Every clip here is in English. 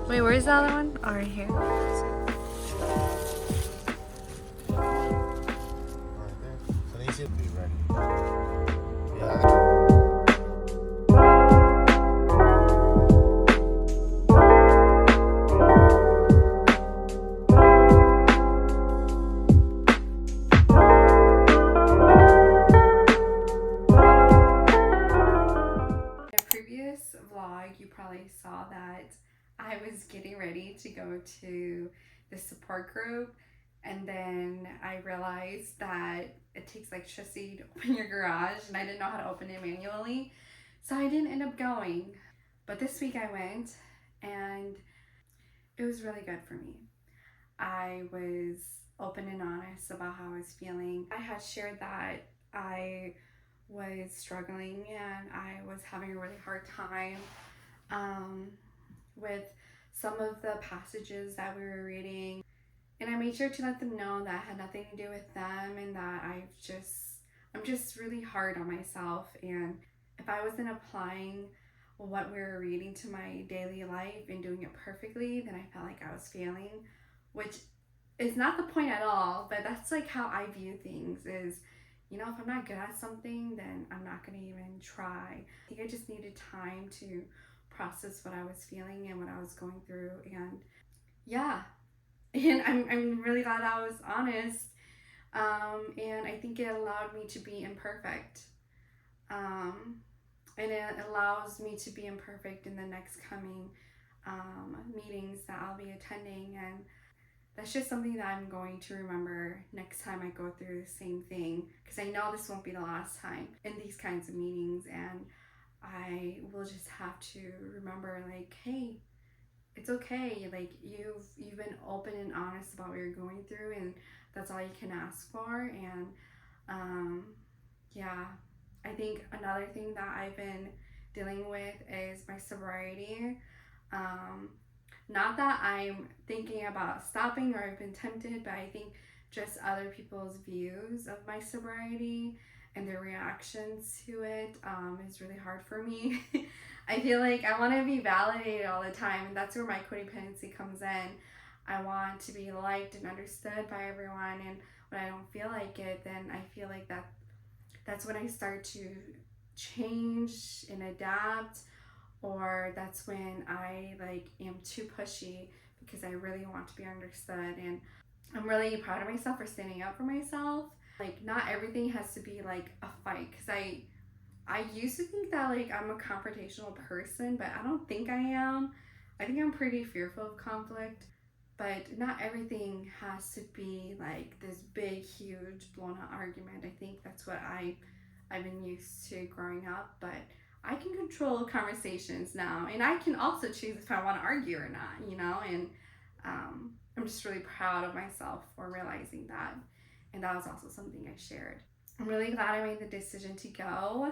Wait, where's the other one? Oh, right here. So they should be ready. Yeah. Vlog, you probably saw that I was getting ready to go to the support group, and then I realized that it takes electricity to open your garage, and I didn't know how to open it manually, so I didn't end up going. But this week I went, and it was really good for me. I was open and honest about how I was feeling. I had shared that I was struggling and I was having a really hard time with some of the passages that we were reading, and I made sure to let them know that had nothing to do with them, and that I'm just really hard on myself, and if I wasn't applying what we were reading to my daily life and doing it perfectly, then I felt like I was failing, which is not the point at all, but that's like how I view things is, you know, if I'm not good at something, then I'm not going to even try. I think I just needed time to process what I was feeling and what I was going through, and yeah, and I'm really glad I was honest, and I think it allowed me to be imperfect, and it allows me to be imperfect in the next coming meetings that I'll be attending, and that's just something that I'm going to remember next time I go through the same thing, because I know this won't be the last time in these kinds of meetings, and I will just have to remember, like, hey, it's okay, like you've been open and honest about what you're going through, and that's all you can ask for. And yeah, I think another thing that I've been dealing with is my sobriety. Not that I'm thinking about stopping or I've been tempted, but I think just other people's views of my sobriety and their reactions to it is really hard for me. I feel like I want to be validated all the time, and that's where my codependency comes in. I want to be liked and understood by everyone, and when I don't feel like it, then I feel like that's when I start to change and adapt, or that's when I like am too pushy because I really want to be understood. And I'm really proud of myself for standing up for myself. Like, not everything has to be like a fight, because I used to think that like I'm a confrontational person, but I don't think I am. I think I'm pretty fearful of conflict, but not everything has to be like this big, huge, blown out argument. I think that's what I've been used to growing up, but I can control conversations now, and I can also choose if I want to argue or not, you know, and I'm just really proud of myself for realizing that, and that was also something I shared. I'm really glad I made the decision to go.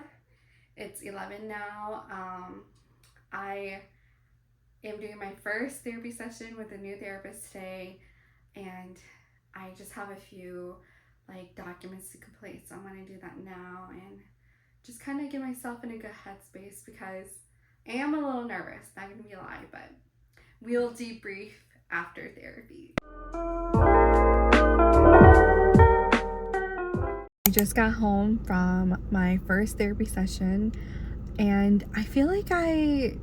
It's 11 now. I am doing my first therapy session with a new therapist today, and I just have a few like documents to complete, so I'm going to do that now and just kind of get myself in a good headspace, because I am a little nervous, not gonna be a lie, but we'll debrief after therapy. I just got home from my first therapy session, and I feel like I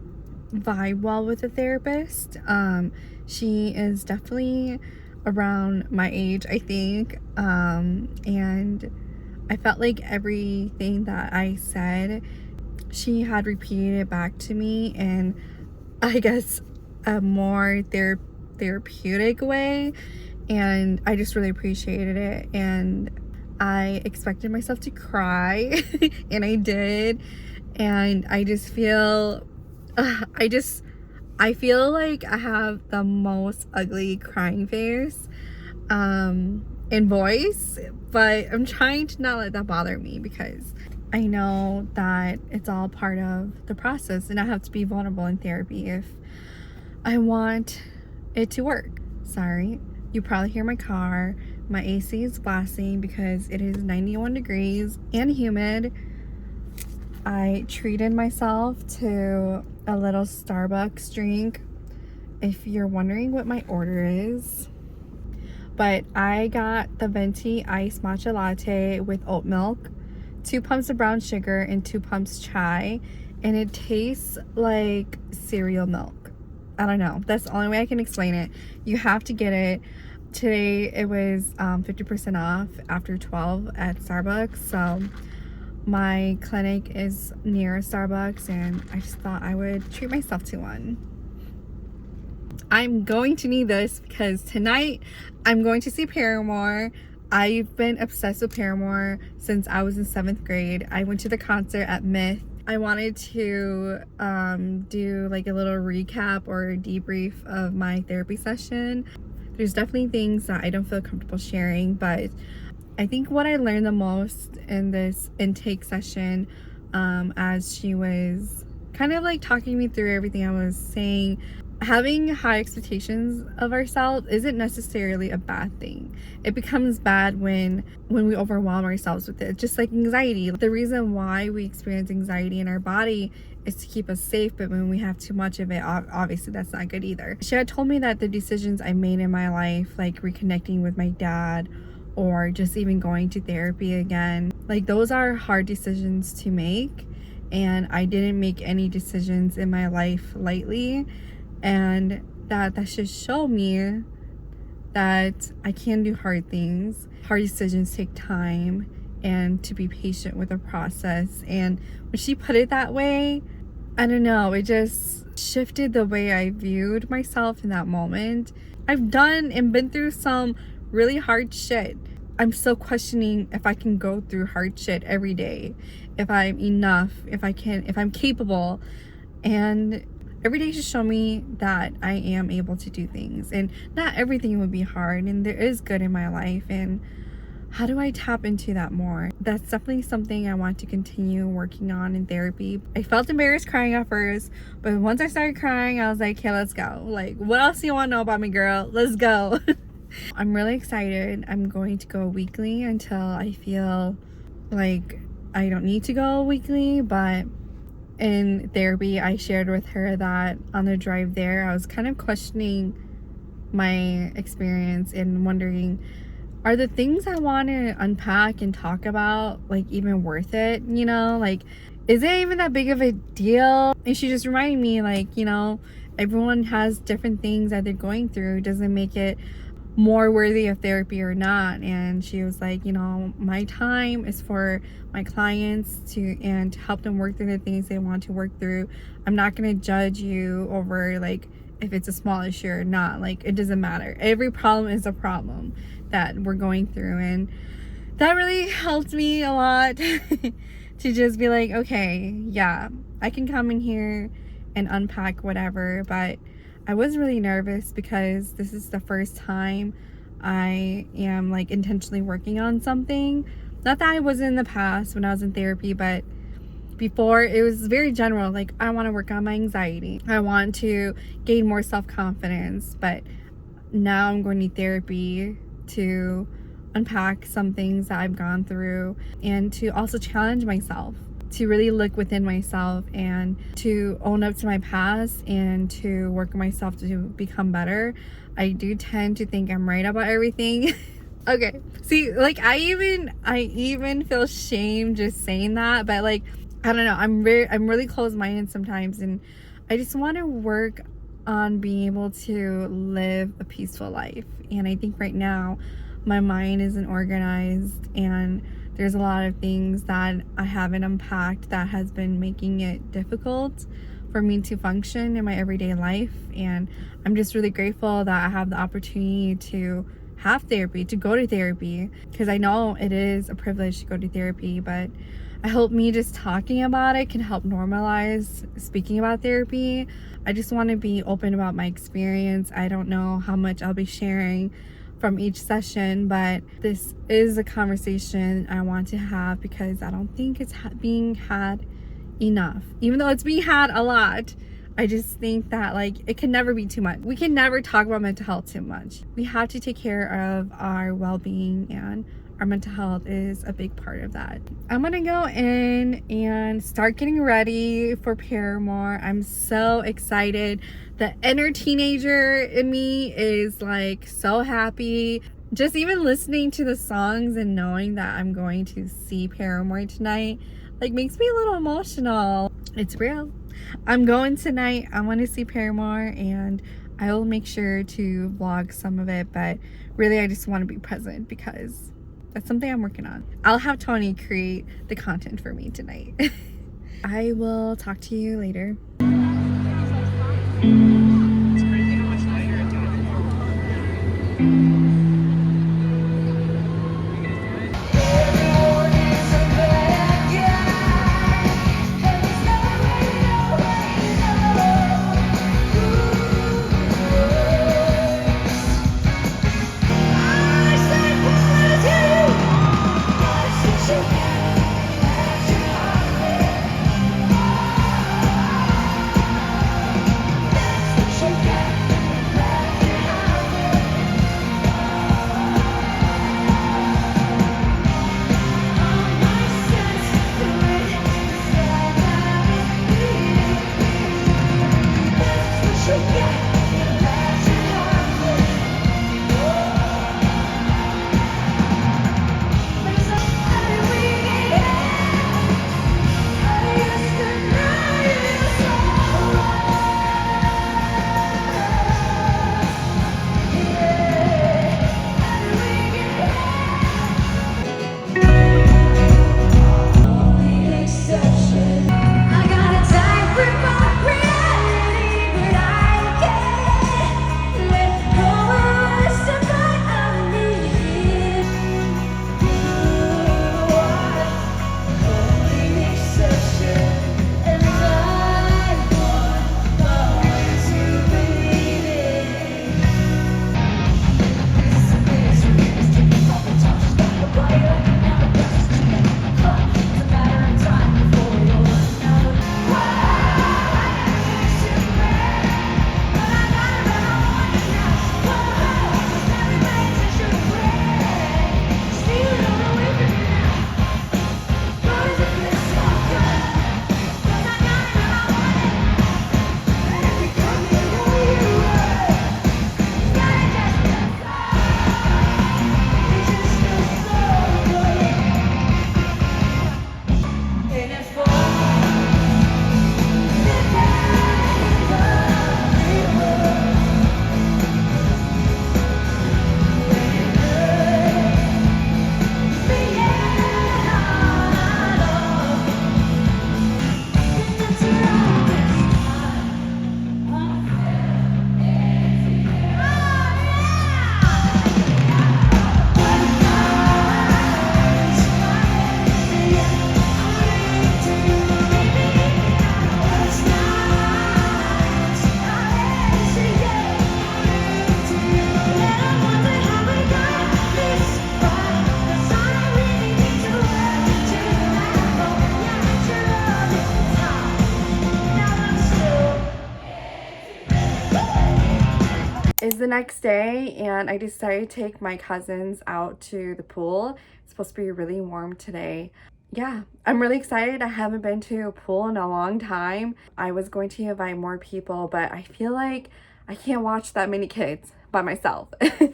vibe well with the therapist. She is definitely around my age, I think, and I felt like everything that I said, she had repeated it back to me in, I guess, a more therapeutic way, and I just really appreciated it. And I expected myself to cry, and I did, and I just feel, I feel like I have the most ugly crying face in voice, but I'm trying to not let that bother me, because I know that it's all part of the process, and I have to be vulnerable in therapy if I want it to work. Sorry, you probably hear my car. My AC is blasting because it is 91 degrees and humid. I treated myself to a little Starbucks drink. if you're wondering what my order is, but I got the venti iced matcha latte with oat milk, 2 pumps of brown sugar, and 2 pumps chai, and it tastes like cereal milk. I don't know. That's the only way I can explain it. You have to get it. Today it was 50% off after 12 at Starbucks. So my clinic is near Starbucks, and I just thought I would treat myself to one. I'm going to need this because tonight I'm going to see Paramore. I've been obsessed with Paramore since I was in 7th grade. I went to the concert at Myth. I wanted to do like a little recap or a debrief of my therapy session. There's definitely things that I don't feel comfortable sharing, but I think what I learned the most in this intake session, as she was kind of like talking me through everything I was saying, having high expectations of ourselves isn't necessarily a bad thing. It becomes bad when we overwhelm ourselves with it, just like anxiety. The reason why we experience anxiety in our body is to keep us safe, but when we have too much of it, obviously that's not good either. She had told me that the decisions I made in my life, like reconnecting with my dad or just even going to therapy again, like those are hard decisions to make, and I didn't make any decisions in my life lightly. And that should show me that I can do hard things. Hard decisions take time, and to be patient with the process. And when she put it that way, I don't know, it just shifted the way I viewed myself in that moment. I've done and been through some really hard shit. I'm still questioning if I can go through hard shit every day, if I'm enough, if I'm capable. And every day should show me that I am able to do things, and not everything would be hard, and there is good in my life. And how do I tap into that more? That's definitely something I want to continue working on in therapy. I felt embarrassed crying at first, but once I started crying, I was like, okay, let's go. Like, what else do you want to know about me, girl? Let's go. I'm really excited. I'm going to go weekly until I feel like I don't need to go weekly, but in therapy, I shared with her that on the drive there, I was kind of questioning my experience and wondering, are the things I want to unpack and talk about like even worth it? You know, like, is it even that big of a deal? And she just reminded me, like, you know, everyone has different things that they're going through. It doesn't make it more worthy of therapy or not. And she was like, you know, my time is for my clients to help them work through the things they want to work through. I'm not going to judge you over like if it's a small issue or not. Like, it doesn't matter. Every problem is a problem that we're going through. And that really helped me a lot to just be like, okay, yeah, I can come in here and unpack whatever. But I was really nervous because this is the first time I am like intentionally working on something. Not that I wasn't in the past when I was in therapy, but before it was very general. Like, I want to work on my anxiety. I want to gain more self-confidence. But now I'm going to therapy to unpack some things that I've gone through, and to also challenge myself, to really look within myself and to own up to my past and to work on myself to become better. I do tend to think I'm right about everything. Okay, see, like I even feel shame just saying that, but like, I don't know, I'm really closed-minded sometimes, and I just want to work on being able to live a peaceful life. And I think right now my mind isn't organized, and there's a lot of things that I haven't unpacked that has been making it difficult for me to function in my everyday life. And I'm just really grateful that I have the opportunity to have therapy, to go to therapy, because I know it is a privilege to go to therapy. But I hope me just talking about it can help normalize speaking about therapy. I just want to be open about my experience. I don't know how much I'll be sharing from each session, but this is a conversation I want to have because I don't think it's being had enough. Even though it's being had a lot, I just think that like it can never be too much. We can never talk about mental health too much. We have to take care of our well-being and our mental health is a big part of that. I'm gonna go in and start getting ready for Paramore. I'm so excited. The inner teenager in me is like so happy. Just even listening to the songs and knowing that I'm going to see Paramore tonight like makes me a little emotional. It's real. I'm going tonight. I want to see Paramore, and I will make sure to vlog some of it, but really I just want to be present because that's something I'm working on. I'll have Tony create the content for me tonight. I will talk to you later. Is the next day, and I decided to take my cousins out to the pool. It's supposed to be really warm today. Yeah, I'm really excited. I haven't been to a pool in a long time. I was going to invite more people, but I feel like I can't watch that many kids by myself. And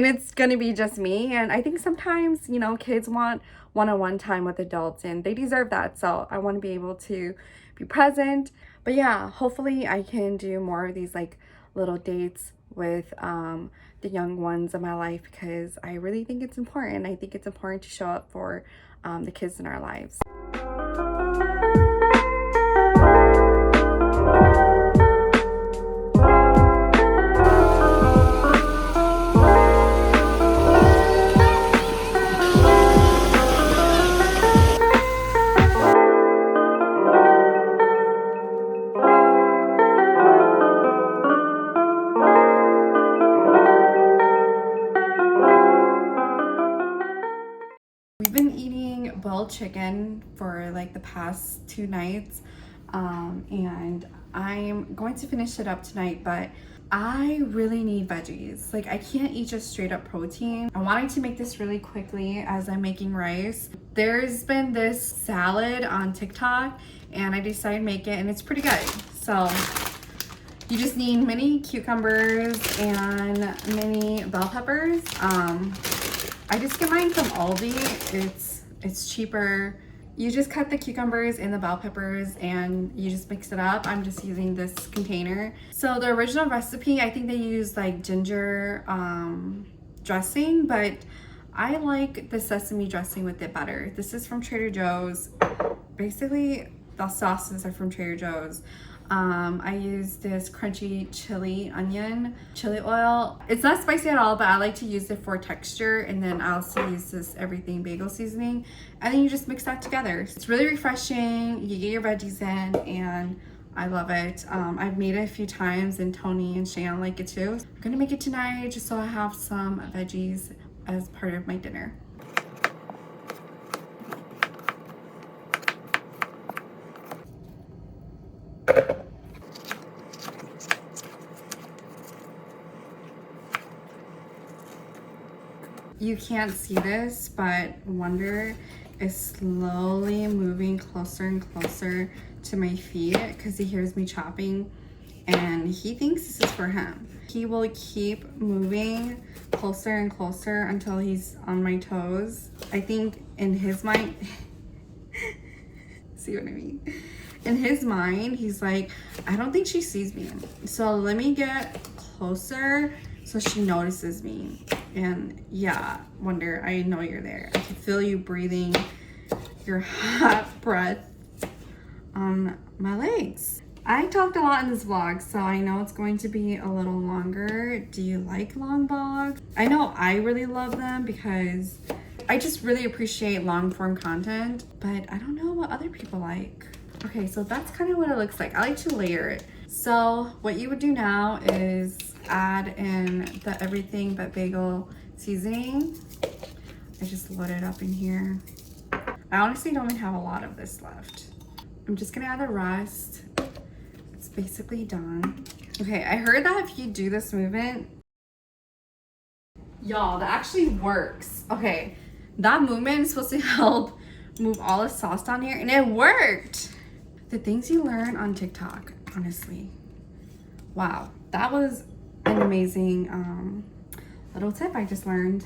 it's gonna be just me. And I think sometimes, you know, kids want one-on-one time with adults, and they deserve that. So I want to be able to be present. But yeah, hopefully I can do more of these like little dates with the young ones in my life, because I really think it's important. I think it's important to show up for the kids in our lives. We've been eating boiled chicken for like the past 2 nights, and I'm going to finish it up tonight, but I really need veggies. Like, I can't eat just straight up protein. I wanted to make this really quickly as I'm making rice. There's been this salad on TikTok and I decided to make it and it's pretty good. So you just need mini cucumbers and mini bell peppers. I just get mine from Aldi. It's cheaper. You just cut the cucumbers and the bell peppers and you just mix it up. I'm just using this container. So the original recipe, I think they use like ginger dressing, but I like the sesame dressing with it better. This is from Trader Joe's. Basically, the sauces are from Trader Joe's. I use this crunchy chili oil. It's not spicy at all, but I like to use it for texture. And then I also use this everything bagel seasoning. And then you just mix that together. It's really refreshing. You get your veggies in and I love it. I've made it a few times and Tony and Shan like it too. I'm gonna make it tonight just so I have some veggies as part of my dinner. You can't see this, but Wonder is slowly moving closer and closer to my feet because he hears me chopping and he thinks this is for him. He will keep moving closer and closer until he's on my toes. I think in his mind, see what I mean? In his mind, he's like, I don't think she sees me. So let me get closer so she notices me. And yeah, Wonder, I know you're there. I can feel you breathing your hot breath on my legs. I talked a lot in this vlog, so I know it's going to be a little longer. Do you like long vlogs? I know I really love them because I just really appreciate long form content, but I don't know what other people like. Okay, so that's kind of what it looks like. I like to layer it. So what you would do now is add in the everything but bagel seasoning. I just load it up in here. I honestly don't even have a lot of this left. I'm just gonna add the rest. It's basically done. Okay, I heard that if you do this movement, y'all, that actually works. Okay, that movement is supposed to help move all the sauce down here and it worked. The things you learn on TikTok, honestly. Wow, that was an amazing little tip I just learned.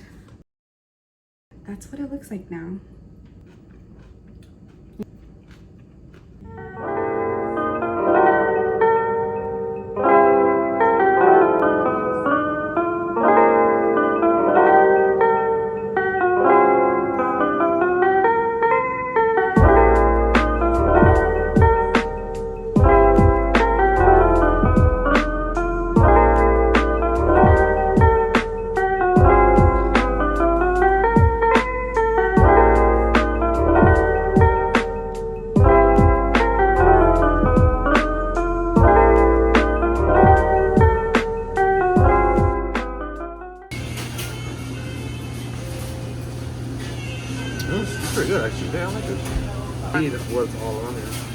That's what it looks like now. It's pretty good actually. Yeah, I like it. I need what's all on there.